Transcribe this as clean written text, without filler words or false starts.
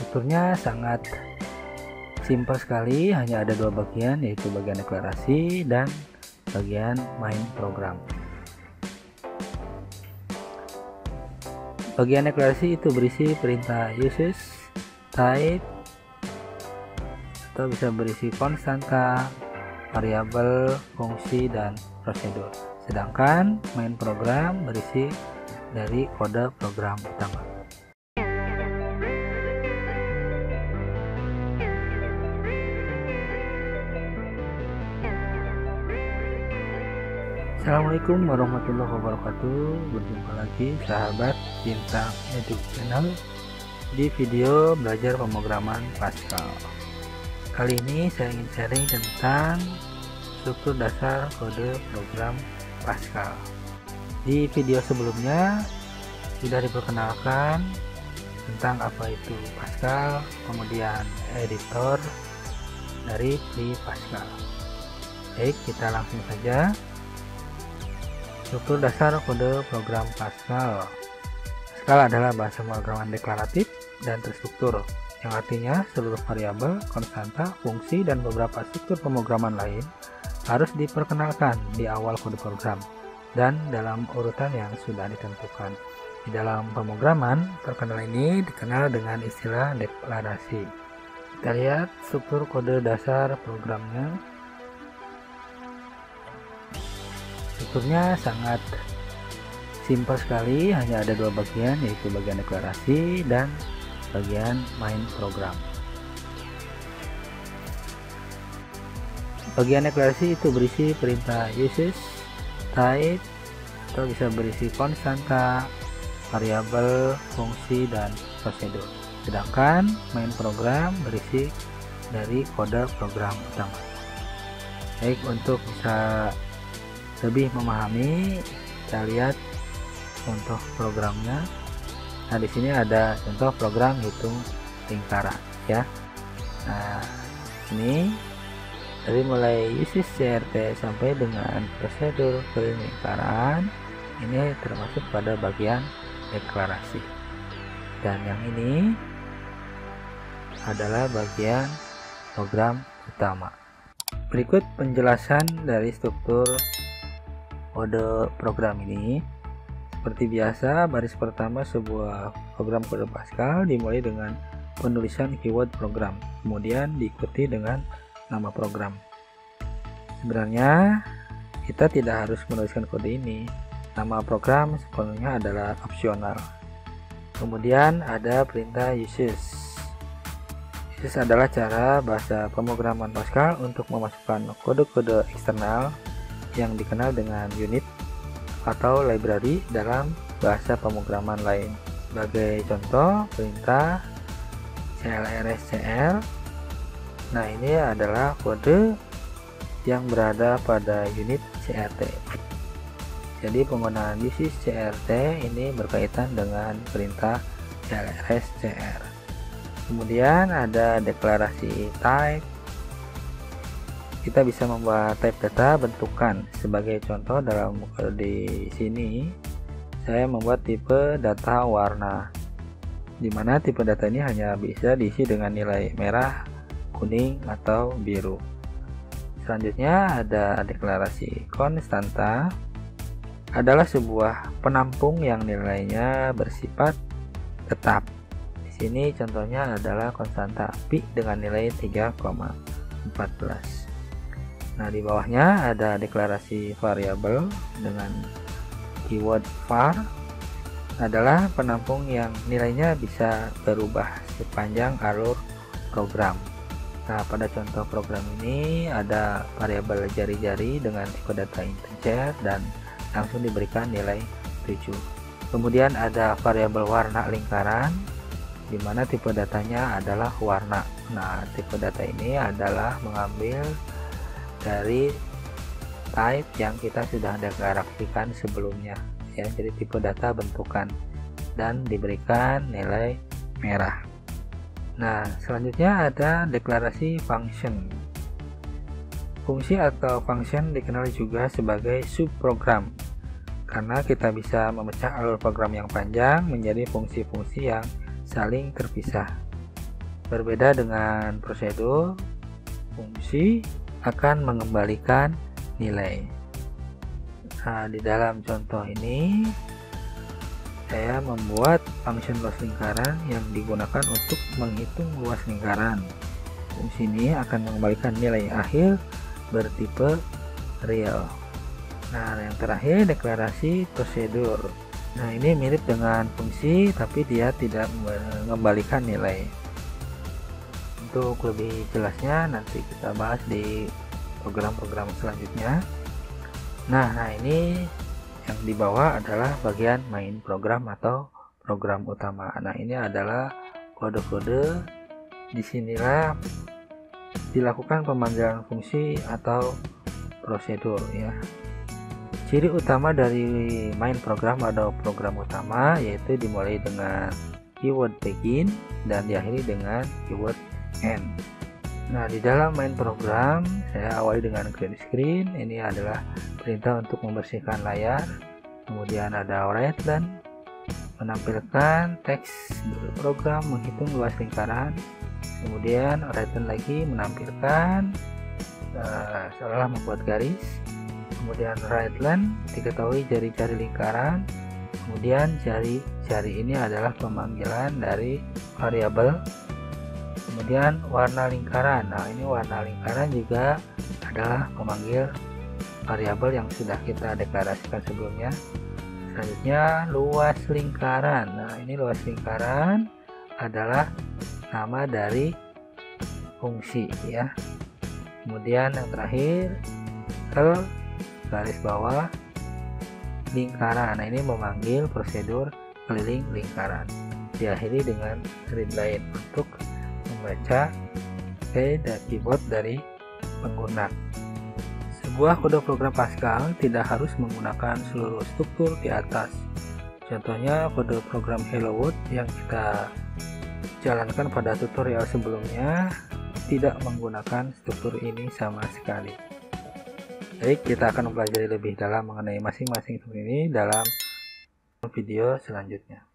Strukturnya sangat simpel sekali, hanya ada dua bagian, yaitu bagian deklarasi dan bagian main program. Bagian deklarasi itu berisi perintah uses, type, atau bisa berisi konstanta, variabel, fungsi, dan prosedur. Sedangkan main program berisi dari kode program utama. Assalamualaikum warahmatullahi wabarakatuh. Berjumpa lagi sahabat Bintang Edu Channel di video belajar pemrograman Pascal. Kali ini saya ingin sharing tentang struktur dasar kode program Pascal. Di video sebelumnya sudah diperkenalkan tentang apa itu Pascal, kemudian editor dari Pascal. Baik, kita langsung saja. Struktur dasar kode program Pascal. Pascal adalah bahasa pemrograman deklaratif dan terstruktur, yang artinya seluruh variabel, konstanta, fungsi, dan beberapa struktur pemrograman lain harus diperkenalkan di awal kode program dan dalam urutan yang sudah ditentukan. Di dalam pemrograman, perkenalan ini dikenal dengan istilah deklarasi. Kita lihat struktur kode dasar programnya. Strukturnya sangat simpel sekali, hanya ada dua bagian, yaitu bagian deklarasi dan bagian main program. Bagian deklarasi itu berisi perintah uses, type, atau bisa berisi konstanta, variabel, fungsi, dan prosedur. Sedangkan main program berisi dari kode program utama. Baik, untuk bisa lebih memahami, kita lihat contoh programnya. Nah, di sini ada contoh program hitung lingkaran ya. Nah, ini dari mulai uses CRT sampai dengan prosedur lingkaran, ini termasuk pada bagian deklarasi. Dan yang ini adalah bagian program utama. Berikut penjelasan dari struktur kode program ini. Seperti biasa, baris pertama sebuah program kode Pascal dimulai dengan penulisan keyword program, kemudian diikuti dengan nama program. Sebenarnya kita tidak harus menuliskan kode ini, nama program sepenuhnya adalah opsional. Kemudian ada perintah uses. Uses adalah cara bahasa pemrograman Pascal untuk memasukkan kode-kode eksternal yang dikenal dengan unit atau library dalam bahasa pemrograman lain. Sebagai contoh, perintah clrscr. Nah, ini adalah kode yang berada pada unit CRT. Jadi penggunaan uses CRT ini berkaitan dengan perintah clrscr. Kemudian ada deklarasi type. Kita bisa membuat type data bentukan. Sebagai contoh, dalam di sini saya membuat tipe data warna, di mana tipe data ini hanya bisa diisi dengan nilai merah, kuning, atau biru. Selanjutnya ada deklarasi konstanta. Adalah sebuah penampung yang nilainya bersifat tetap. Di sini contohnya adalah konstanta pi dengan nilai 3,14. Nah, di bawahnya ada deklarasi variabel dengan keyword var. Adalah penampung yang nilainya bisa berubah sepanjang alur program. Nah, pada contoh program ini ada variabel jari-jari dengan tipe data integer dan langsung diberikan nilai 7. Kemudian ada variabel warna lingkaran, di mana tipe datanya adalah warna. Nah, tipe data ini adalah mengambil dari type yang kita sudah deklarasikan sebelumnya ya, jadi tipe data bentukan dan diberikan nilai merah. Nah, selanjutnya ada deklarasi function. Fungsi atau function dikenal juga sebagai subprogram karena kita bisa memecah alur program yang panjang menjadi fungsi-fungsi yang saling terpisah. Berbeda dengan prosedur, fungsi akan mengembalikan nilai. Nah, di dalam contoh ini saya membuat function luas lingkaran yang digunakan untuk menghitung luas lingkaran. Fungsi ini akan mengembalikan nilai akhir bertipe real. Nah, yang terakhir deklarasi prosedur. Nah, ini mirip dengan fungsi tapi dia tidak mengembalikan nilai. Untuk lebih jelasnya nanti kita bahas di program-program selanjutnya. Nah, ini yang di bawah adalah bagian main program atau program utama. Nah, ini adalah kode-kode. Disinilah dilakukan pemanggilan fungsi atau prosedur ya. Ciri utama dari main program atau program utama yaitu dimulai dengan keyword begin dan diakhiri dengan keyword end. Nah, di dalam main program saya awali dengan green screen. Ini adalah perintah untuk membersihkan layar. Kemudian ada writeLen menampilkan teks program menghitung luas lingkaran. Kemudian writeLen lagi menampilkan seolah membuat garis. Kemudian writeLen diketahui jari-jari lingkaran. Kemudian jari-jari ini adalah pemanggilan dari variabel. Kemudian warna lingkaran. Nah, ini warna lingkaran juga adalah pemanggil variabel yang sudah kita deklarasikan sebelumnya. Selanjutnya luas lingkaran. Nah, ini luas lingkaran adalah nama dari fungsi ya. Kemudian yang terakhir garis bawah lingkaran. Nah, ini memanggil prosedur keliling lingkaran. Diakhiri dengan readline untuk membaca keyboard dari pengguna. Sebuah kode program Pascal tidak harus menggunakan seluruh struktur di atas. Contohnya kode program Hello World yang kita jalankan pada tutorial sebelumnya tidak menggunakan struktur ini sama sekali. Baik, kita akan mempelajari lebih dalam mengenai masing-masing struktur ini dalam video selanjutnya.